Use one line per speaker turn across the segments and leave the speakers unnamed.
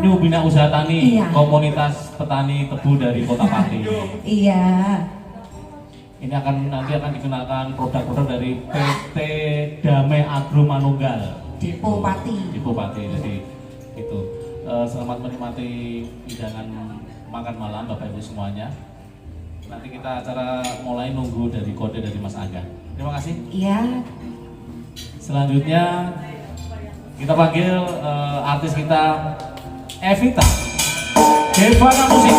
New Bina Usaha Tani,
Iya.
komunitas petani tebu dari Kota Pati.
Iya.
Ini nanti akan dikenalkan produk-produk dari PT Damai Agro Manunggal.
Depo Pati.
Depo Pati. Jadi itu selamat menikmati hidangan makan malam Bapak Ibu semuanya. Nanti kita acara mulai nunggu dari kode dari Mas Aga. Terima kasih.
Iya.
Selanjutnya kita panggil artis kita Evita Devana Musik.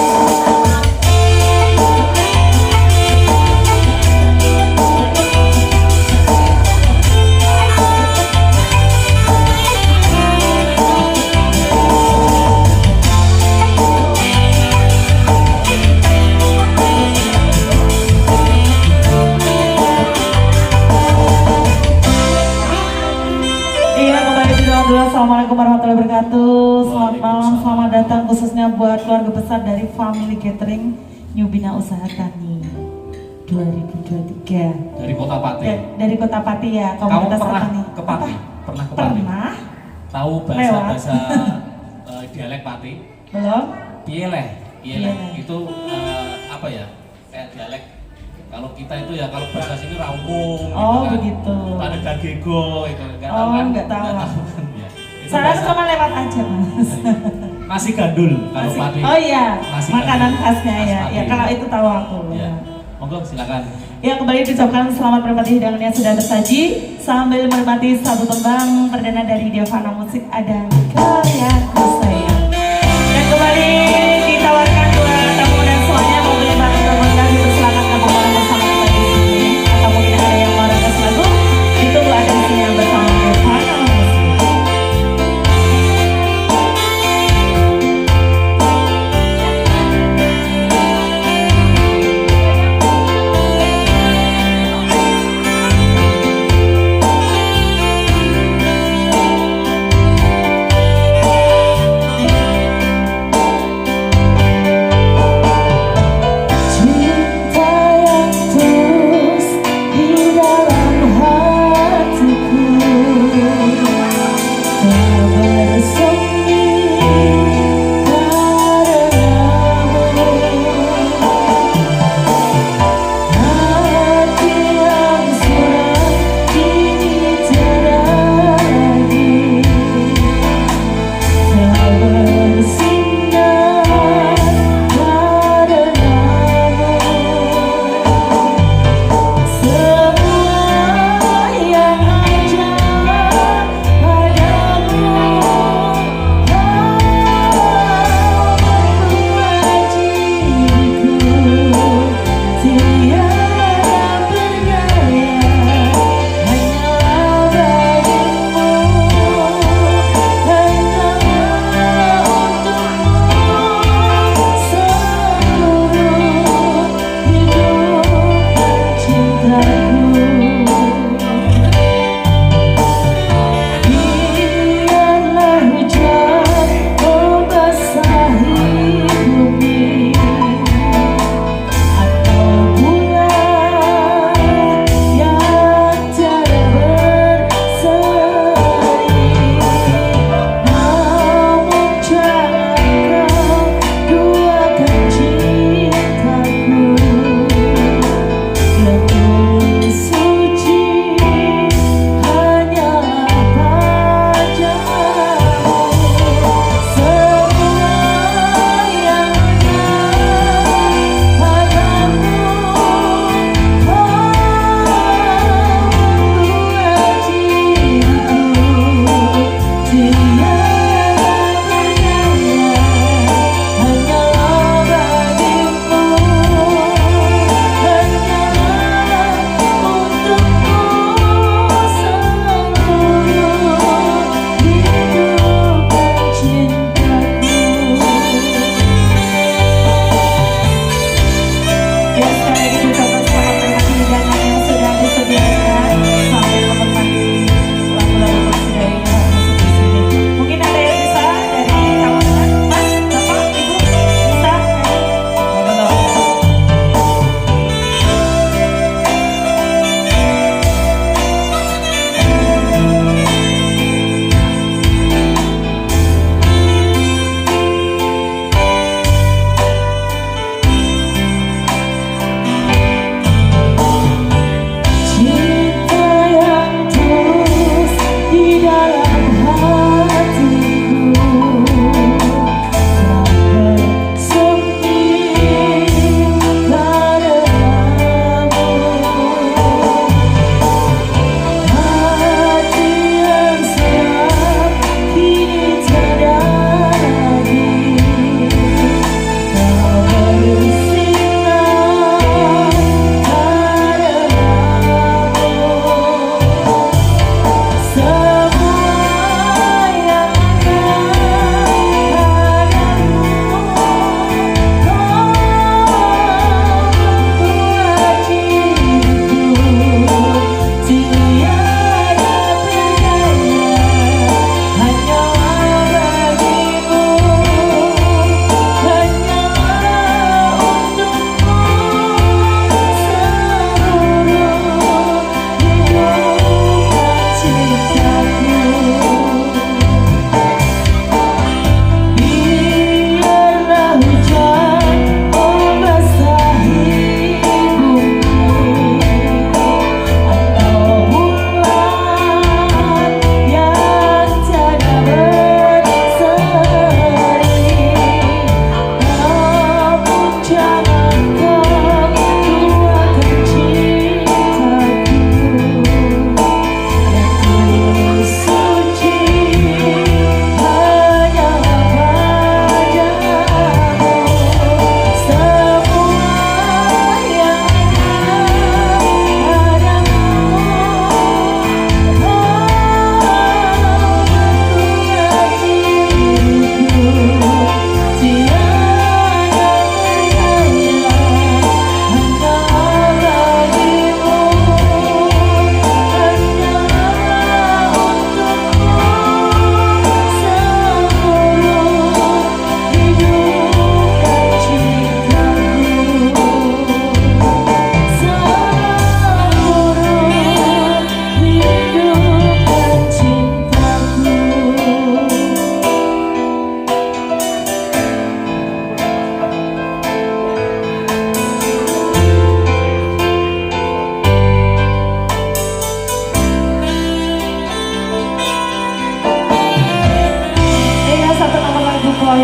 Assalamualaikum warahmatullahi wabarakatuh. Selamat malam, selamat datang khususnya buat keluarga besar dari Family Catering New Bina Usaha Tani 2023
dari Kota Pati.
Dari Kota Pati ya,
Kamu
komunitas
pernah
petani.
ke Pati? Pernah ke Pati?
Pernah.
Tahu bahasa dialek Pati?
Belum?
Pieleh.
Pieleh.
Itu apa ya? Kayak dialek. Kalau kita itu ya kalau bahasa sini rampung.
Oh,
gitu kan.
begitu.
Ada gagego itu enggak
Oh,
kan?
nggak tahu.
Nggak tahu kan ya. Itu
Saya
bahasa-
cuma lewat aja, Mas.
Nasi gandul kalau Pati.
Oh iya,
Nasi
makanan
gandul.
khasnya
Khas
ya.
Pati.
Ya kalau itu tahu aku.
Ya. Monggo silakan.
Ya, kembali diucapkan selamat menikmati hidangan yang sudah tersaji sambil menikmati satu tembang perdana dari Devana Musik, ada Karyaku Sayang. Dan kembali ditawarkan buat tamu dan semuanya mau beli bahan termegah itu silakan gabung bersama kita di sini. Atau mungkin ada yang mau request lagu, ditunggu ada di sini yang bersama Devana Musik.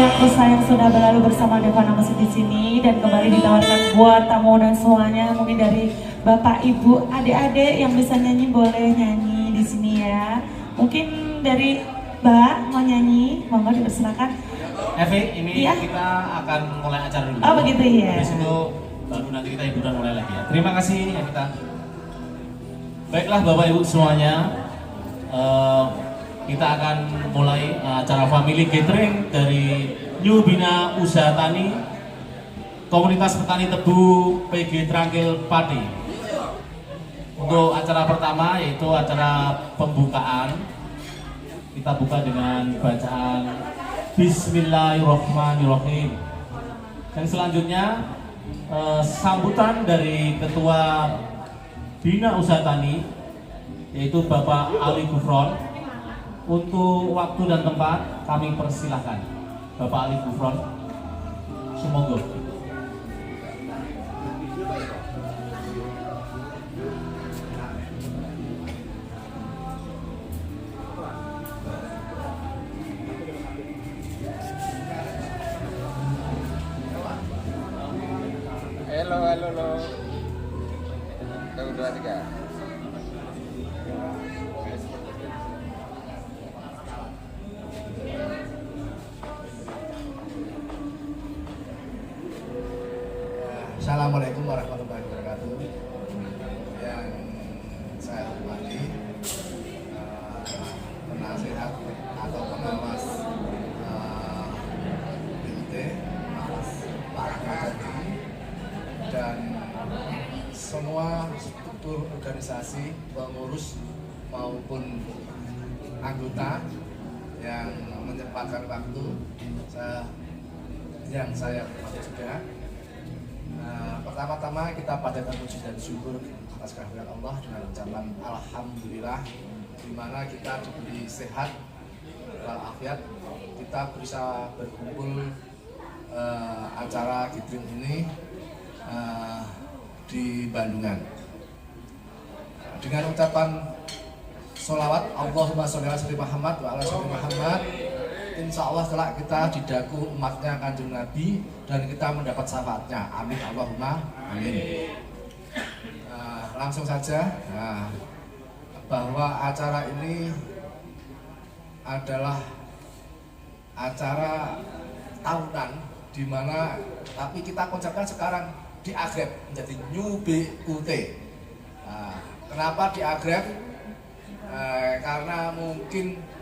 karyaku sayang sudah berlalu bersama Devana Musik di sini dan kembali ditawarkan buat tamu dan semuanya, mungkin dari Bapak, Ibu, adik-adik yang bisa nyanyi boleh nyanyi di sini ya. Mungkin dari Mbak mau nyanyi, monggo dipersilakan.
Evi, ini
Iya.
kita akan mulai acara dulu.
Oh begitu ya.
Habis itu baru nanti kita hiburan mulai lagi ya. Terima kasih ya kita. Baiklah Bapak Ibu semuanya, kita akan mulai acara family gathering dari New Bina Usaha Tani Komunitas Petani Tebu PG Trangkil Pati. Untuk acara pertama yaitu acara pembukaan, kita buka dengan bacaan Bismillahirrahmanirrahim. Dan selanjutnya sambutan dari Ketua Bina Usaha Tani yaitu Bapak Ali Gufron. Untuk waktu dan tempat kami persilahkan Bapak Ali Gufron. Sumonggo.
Halo. 1, 2, 3.
Assalamualaikum warahmatullahi wabarakatuh. Yang saya hormati penasihat atau pengawas BUT, Mas Pak Rahmadi, dan semua struktur organisasi, pengurus maupun anggota yang menyempatkan waktu yang saya hormati juga. Pertama-tama kita panjatkan puji dan syukur atas kehadiran Allah dengan ucapan Alhamdulillah, di mana kita diberi sehat walafiat, kita bisa berkumpul acara gathering ini di Bandungan dengan ucapan sholawat Allahumma sholli ala sayyidina Muhammad wa ala sayyidina Muhammad. Insya Allah kelak kita didaku umatnya Kanjeng Nabi dan kita mendapat syafaatnya. Amin Allahumma amin. Langsung saja, bahwa acara ini adalah acara tahunan, di mana tapi kita konsepkan sekarang diagreg menjadi New BUT. Kenapa diagreg? Karena mungkin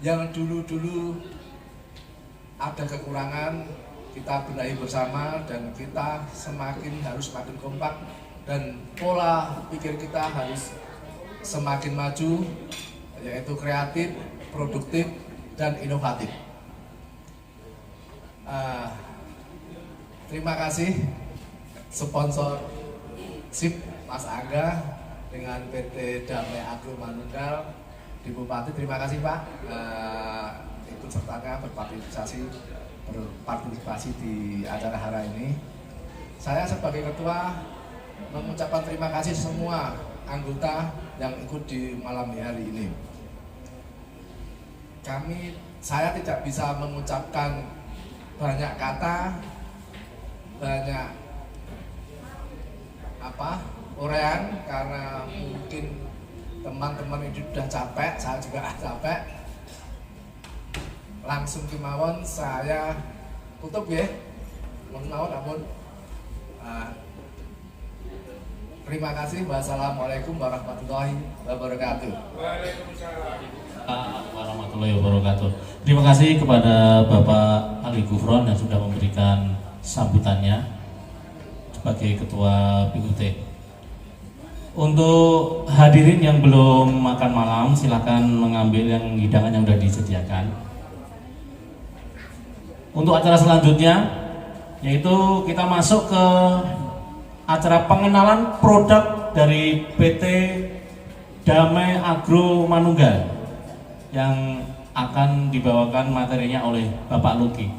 yang dulu-dulu ada kekurangan, kita benahi bersama dan kita harus semakin kompak dan pola pikir kita harus semakin maju, yaitu kreatif, produktif, dan inovatif. Terima kasih sponsor SIP Mas Angga dengan PT Damai Agro Manunggal di Bupati. Terima kasih Pak, ikut sertanya berpartisipasi di acara hari ini. Saya sebagai ketua mengucapkan terima kasih semua anggota yang ikut di malam hari ini. Saya tidak bisa mengucapkan banyak kata, banyak uraian, karena mungkin teman-teman ini sudah capek, saya juga capek. Langsung kemauan saya tutup ya. Mohon terima kasih. Wassalamualaikum warahmatullahi wabarakatuh.
Warahmatullahi wabarakatuh. Terima kasih kepada Bapak Ali Gufron yang sudah memberikan sambutannya sebagai Ketua BUT. Untuk hadirin yang belum makan malam, silakan mengambil yang hidangan yang sudah disediakan. Untuk acara selanjutnya, yaitu kita masuk ke acara pengenalan produk dari PT Damai Agro Manunggal yang akan dibawakan materinya oleh Bapak Luki.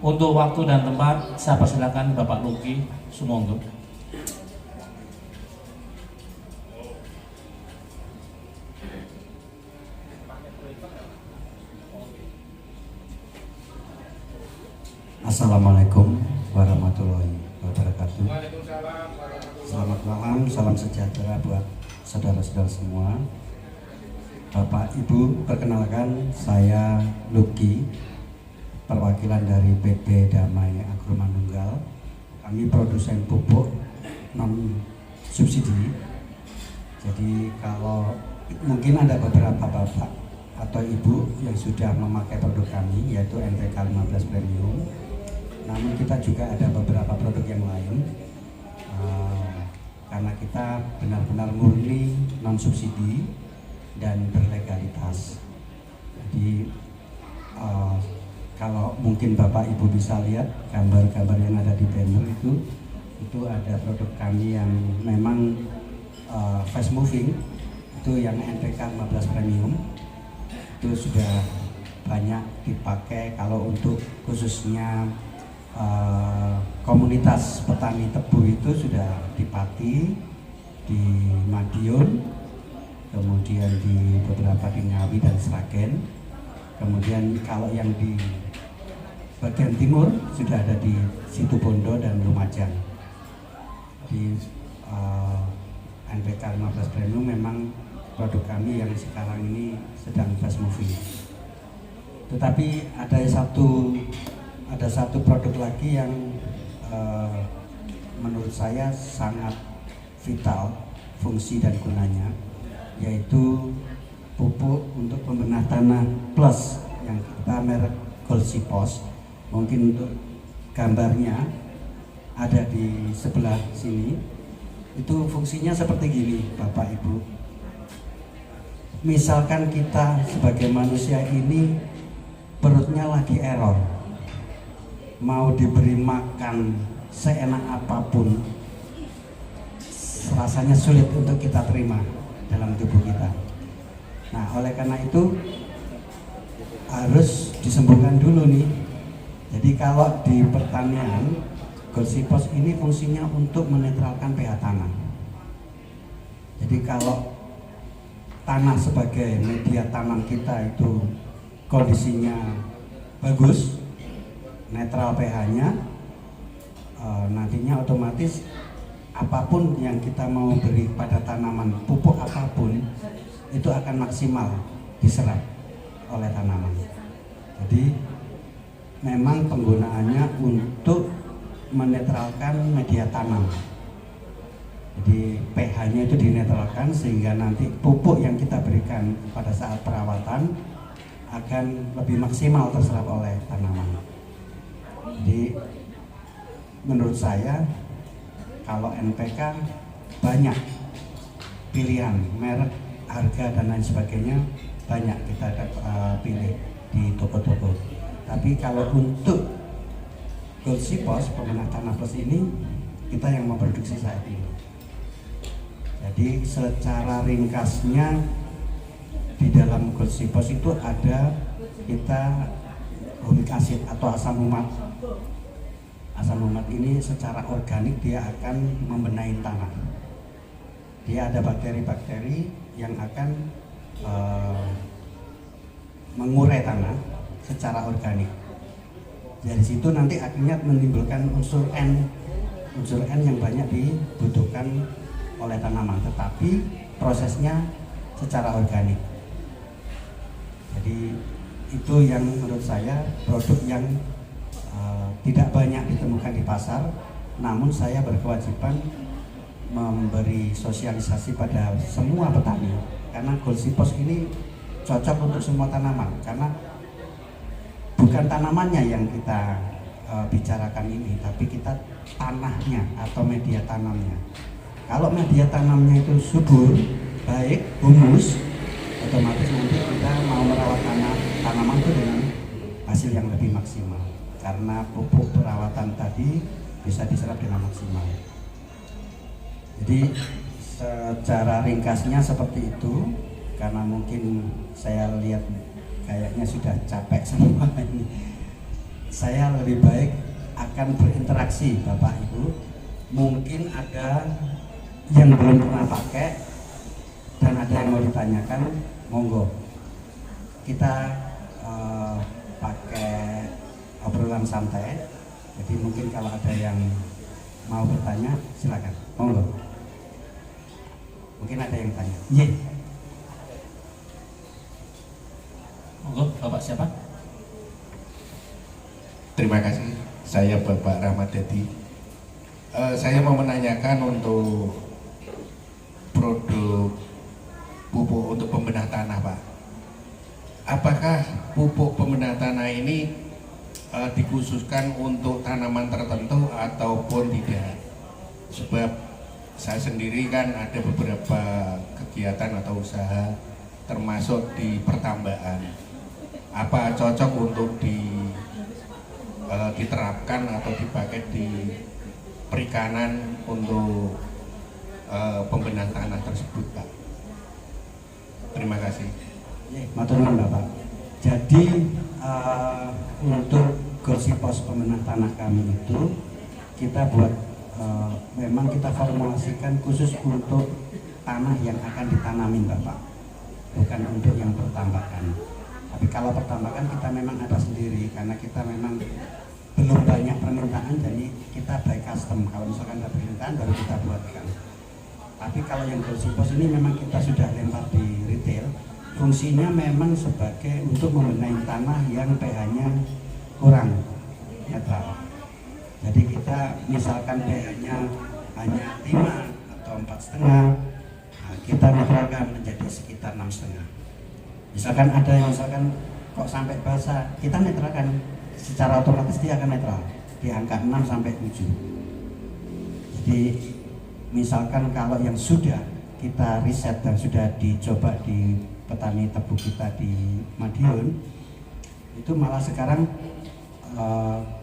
Untuk waktu dan tempat, saya persilakan Bapak Luki. Sumonggo.
Assalamualaikum warahmatullahi wabarakatuh. Selamat malam, salam sejahtera buat saudara-saudara semua. Bapak Ibu, perkenalkan saya Luki, perwakilan dari PT Damai Agro Manunggal. Kami produsen pupuk non subsidi. Jadi kalau mungkin ada beberapa bapak atau ibu yang sudah memakai produk kami, yaitu NPK 15 Premium. Namun kita juga ada beberapa produk yang lain, karena kita benar-benar murni non subsidi dan berlegalitas. Jadi kalau mungkin Bapak Ibu bisa lihat gambar-gambar yang ada di banner itu ada produk kami yang memang fast moving, itu yang NPK 15 Premium, itu sudah banyak dipakai. Kalau untuk khususnya komunitas petani tebu itu sudah di Pati, di Madiun, kemudian di beberapa di Ngawi dan Sragen. Kemudian kalau yang di bagian timur sudah ada di Situbondo dan Lumajang. Di NPK 15 Premium memang produk kami yang sekarang ini sedang fast moving. Tetapi ada satu produk lagi yang menurut saya sangat vital fungsi dan gunanya, yaitu pupuk untuk pembenah tanah plus yang kita merek Golsipos. Mungkin untuk gambarnya ada di sebelah sini. Itu fungsinya seperti gini, Bapak Ibu. Misalkan kita sebagai manusia ini perutnya lagi error, mau diberi makan seenak apapun, rasanya sulit untuk kita terima dalam tubuh kita. Nah, oleh karena itu harus disembuhkan dulu nih. Jadi kalau di pertanian, Golsipos ini fungsinya untuk menetralkan pH tanah. Jadi kalau tanah sebagai media tanam kita itu kondisinya bagus, netral pH-nya, nantinya otomatis apapun yang kita mau beri pada tanaman, pupuk apapun, itu akan maksimal diserap oleh tanaman. Jadi memang penggunaannya untuk menetralkan media tanam. Jadi pH-nya itu dinetralkan sehingga nanti pupuk yang kita berikan pada saat perawatan akan lebih maksimal terserap oleh tanaman. Jadi menurut saya kalau NPK banyak pilihan, merek, harga dan lain sebagainya banyak kita pilih di toko-toko. Tapi kalau untuk Golsipos pembenah tanah plus ini kita yang memproduksi saat ini. Jadi secara ringkasnya di dalam Golsipos itu ada kita humic acid atau asam umat. Asam umat ini secara organik dia akan membenahi tanah. Dia ada bakteri-bakteri yang akan mengurai tanah secara organik. Dari situ nanti akhirnya menimbulkan unsur N yang banyak dibutuhkan oleh tanaman, tetapi prosesnya secara organik. Jadi itu yang menurut saya produk yang tidak banyak ditemukan di pasar, namun saya berkewajiban memberi sosialisasi pada semua petani, karena Golsipos ini cocok untuk semua tanaman, karena bukan tanamannya yang kita bicarakan ini, tapi kita tanahnya atau media tanamnya. Kalau media tanamnya itu subur, baik, humus, otomatis nanti kita mau merawat tanaman itu dengan hasil yang lebih maksimal, karena pupuk perawatan tadi bisa diserap dengan maksimal. Jadi secara ringkasnya seperti itu, karena mungkin saya lihat kayaknya sudah capek semua ini. Saya lebih baik akan berinteraksi Bapak Ibu. Mungkin ada yang belum pernah pakai dan ada yang mau ditanyakan, monggo. Kita pakai obrolan santai. Jadi mungkin kalau ada yang mau bertanya silakan. Monggo. Mungkin ada yang tanya. Iya.
Monggo, Bapak siapa?
Terima kasih, saya Bapak Rahmat Dadi. Saya mau menanyakan untuk produk pupuk untuk pembenah tanah, Pak. Apakah pupuk pembenah tanah ini dikhususkan untuk tanaman tertentu ataupun tidak? Sebab saya sendiri kan ada beberapa kegiatan atau usaha termasuk di pertambangan. Apa cocok untuk diterapkan atau dipakai di perikanan untuk pembenah tanah tersebut, Pak? Terima kasih.
Matur nuwun Bapak. Jadi untuk Gorsipos pembenah tanah kami itu kita buat memang kita formulasikan khusus untuk tanah yang akan ditanamin Bapak, bukan untuk yang pertambakan. Tapi kalau pertambakan kita memang ada sendiri karena kita memang belum banyak permintaan, jadi kita by custom. Kalau misalkan ada permintaan baru kita buatkan. Tapi kalau yang Gorsipos ini memang kita sudah lempar di retail. Fungsinya memang sebagai untuk membenahi tanah yang pH-nya kurang netral. Jadi kita misalkan pH-nya hanya 5 atau 4,5, nah kita netralkan menjadi sekitar 6,5. Misalkan ada yang misalkan kok sampai basah, kita netralkan secara otomatis dia akan netral di angka 6 sampai 7. Jadi misalkan kalau yang sudah kita riset dan sudah dicoba di petani tebu kita di Madiun, itu malah sekarang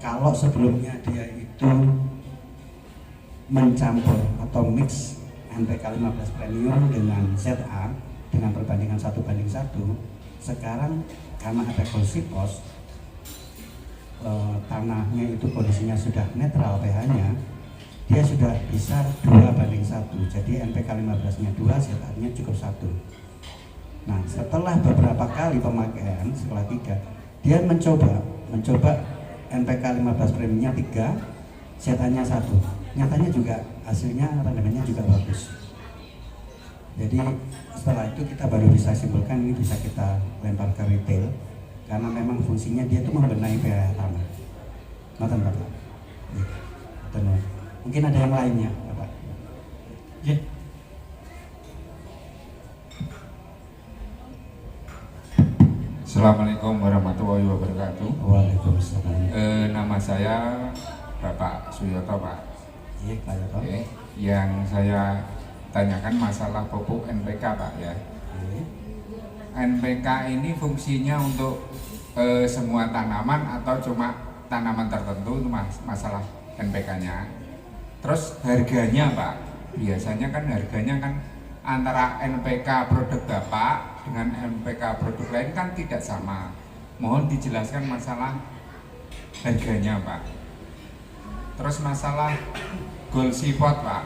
kalau sebelumnya dia itu mencampur atau mix NPK 15 Premium dengan ZA dengan perbandingan 1:1, sekarang karena ada Gorsipos, tanahnya itu kondisinya sudah netral pH-nya, dia sudah bisa 2:1. Jadi NPK 15-nya 2, ZA-nya cukup 1. Nah, setelah beberapa kali pemakaian, setelah 3, dia mencoba NPK 15 Premiumnya 3, ZA-nya 1. Nyatanya juga hasilnya rendemennya juga bagus. Jadi setelah itu kita baru bisa simpulkan ini bisa kita lempar ke retail karena memang fungsinya dia itu membenahi pH tanah. Nonton Bapak. Mungkin ada yang lainnya, Bapak.
Ya.
Assalamualaikum warahmatullahi wabarakatuh.
Waalaikumsalam.
Nama saya Bapak Suyoto, Pak.
Iya, Pak Yoto.
Oke. Yang saya tanyakan masalah pupuk NPK, Pak, ya.
Oke.
NPK ini fungsinya untuk semua tanaman atau cuma tanaman tertentu, itu masalah NPK-nya. Terus harganya, Pak, biasanya kan harganya kan antara NPK produk Bapak dengan NPK produk lain kan tidak sama. Mohon dijelaskan masalah harganya, Pak. Terus masalah Gorsipos, Pak,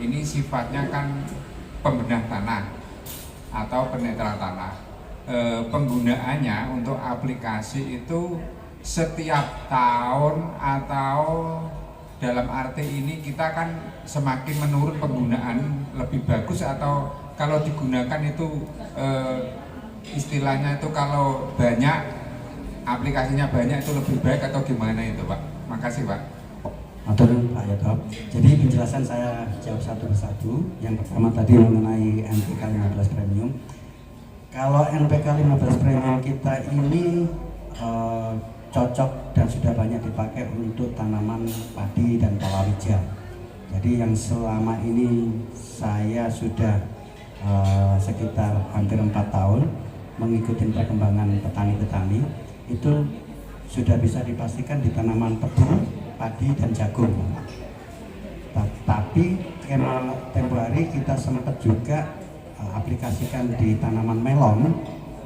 ini sifatnya kan pembenah tanah atau penetral tanah. Penggunaannya untuk aplikasi itu setiap tahun atau dalam arti ini kita kan semakin menurun penggunaan lebih bagus, atau kalau digunakan itu istilahnya itu kalau banyak aplikasinya banyak itu lebih baik atau gimana itu, Pak? Makasih, Pak.
Matur Pak Yoto. Jadi penjelasan saya jawab satu persatu. Yang pertama tadi mengenai NPK 15 Premium. Kalau NPK 15 Premium kita ini cocok dan sudah banyak dipakai untuk tanaman padi dan palawija. Jadi yang selama ini saya sudah sekitar hampir 4 tahun mengikuti perkembangan petani-petani, itu sudah bisa dipastikan di tanaman tebu, padi dan jagung. Tapi tempo hari kita sempat juga aplikasikan di tanaman melon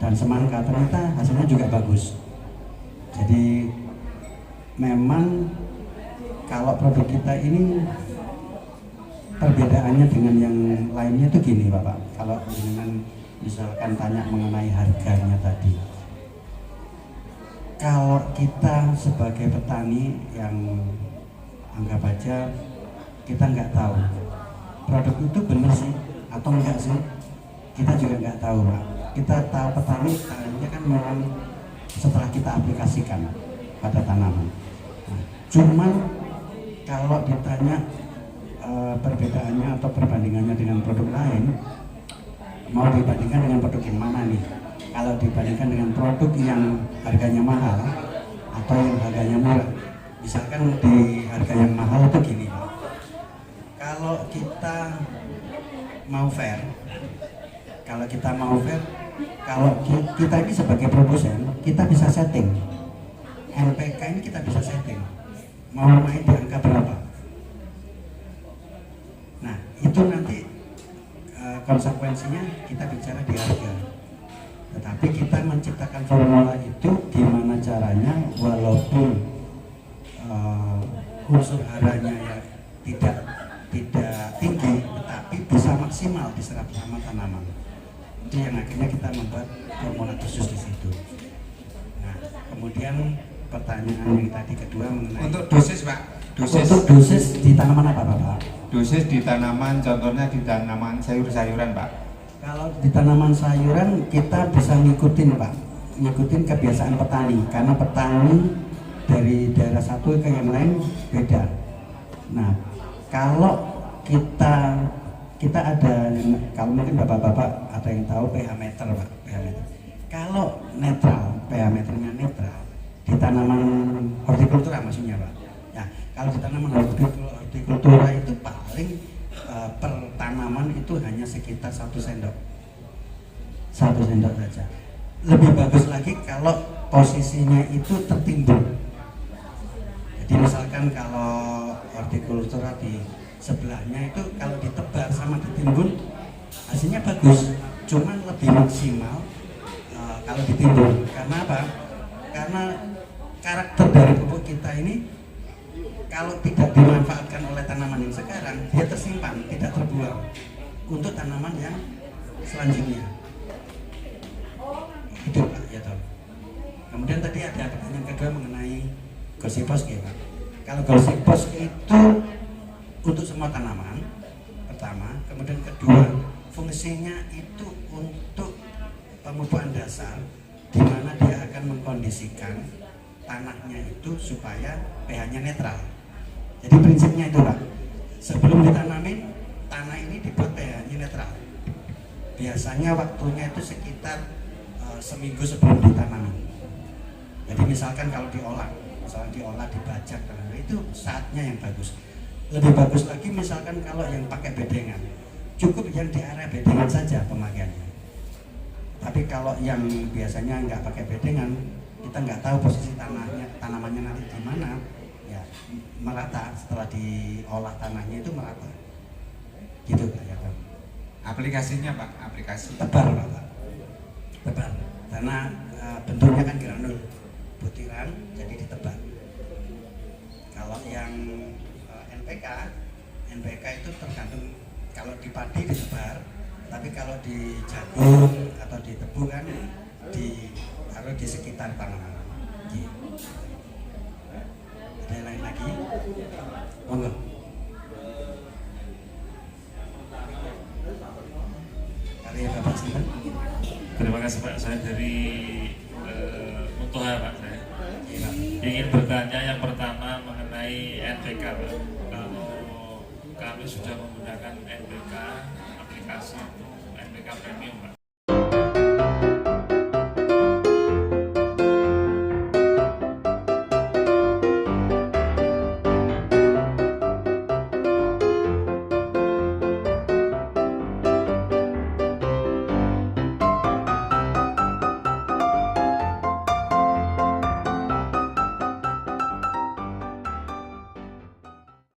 dan semangka, ternyata hasilnya juga bagus. Jadi memang kalau produk kita ini perbedaannya dengan yang lainnya itu gini, Bapak. Kalau dengan misalkan tanya mengenai harganya tadi, kalau kita sebagai petani yang anggap aja kita nggak tahu produk itu benar sih atau enggak sih, kita juga nggak tahu Pak. Kita tahu petani tahunya kan memang setelah kita aplikasikan pada tanaman. Nah, cuman kalau ditanya perbedaannya atau perbandingannya dengan produk lain, mau dibandingkan dengan produk yang mana nih? Kalau dibandingkan dengan produk yang harganya mahal atau yang harganya murah, misalkan di harga yang mahal itu gini Pak. Kalau kita mau fair, kalau kita ini sebagai produsen, kita bisa setting NPK ini, kita bisa setting mau main di angka berapa. Nah itu nanti konsekuensinya kita bicara di harga. Tetapi kita menciptakan formula itu gimana caranya, walaupun unsur haranya ya tidak tinggi, tetapi bisa maksimal diserap sama tanaman. Itu yang akhirnya kita membuat formula khusus di situ. Nah, kemudian pertanyaan yang tadi kedua mengenai
Untuk dosis Pak,
untuk dosis di tanaman apa Pak?
Dosis di tanaman, contohnya di tanaman sayur-sayuran Pak.
Kalau di tanaman sayuran kita bisa ngikutin Pak, ngikutin kebiasaan petani, karena petani dari daerah satu ke yang lain beda. Nah, kalau kita ada, kalau mungkin bapak-bapak ada yang tahu pH meter Pak, pH meter. Kalau netral, pH meternya netral di tanaman hortikultura maksudnya Pak. Ya, kalau di tanaman hortikultura itu paling per tanaman itu hanya sekitar 1 sendok saja. Lebih bagus lagi kalau posisinya itu tertimbun. Jadi misalkan kalau hortikultura di sebelahnya itu kalau ditebar sama ditimbun hasilnya bagus, cuman lebih maksimal kalau ditimbun. Karena apa? Karena karakter dari pupuk kita ini kalau tidak dimanfaatkan oleh tanaman yang sekarang, dia tersimpan, tidak terbuang untuk tanaman yang selanjutnya. Itu Pak, ya toh. Kemudian tadi ada pertanyaan kedua mengenai Gosipos Pak. Kalau Gosipos itu untuk semua tanaman, pertama. Kemudian kedua, fungsinya itu untuk pemupukan dasar, di mana dia akan mengkondisikan tanahnya itu supaya pH-nya netral. Jadi prinsipnya itu Pak, sebelum ditanamin, tanah ini dibuat pH-nya netral. Biasanya waktunya itu sekitar seminggu sebelum ditanamin. Jadi misalkan kalau diolah, dibajak, itu saatnya yang bagus. Lebih bagus lagi misalkan kalau yang pakai bedengan, cukup yang di area bedengan saja pemakaiannya. Tapi kalau yang biasanya nggak pakai bedengan, kita nggak tahu posisi tanamannya nanti di mana, ya merata, setelah diolah tanahnya itu merata. Gitu Pak ya Pak.
Aplikasinya Pak, aplikasi
Tebar Pak. Tebar. Karena bentuknya kan granul, butiran, jadi ditebar. Kalau yang NPK itu tergantung, kalau di padi ditebar, tapi kalau di jagung atau di tebu kan harus di sekitar tanaman. Ada yang lain lagi? Monggo. Kali Bapak Simpan.
Terima kasih Pak, saya dari Muntoha Pak. Saya ingin bertanya yang pertama mengenai NPK Pak. Kalau kami sudah menggunakan NPK aplikasi itu NPK Premium Pak.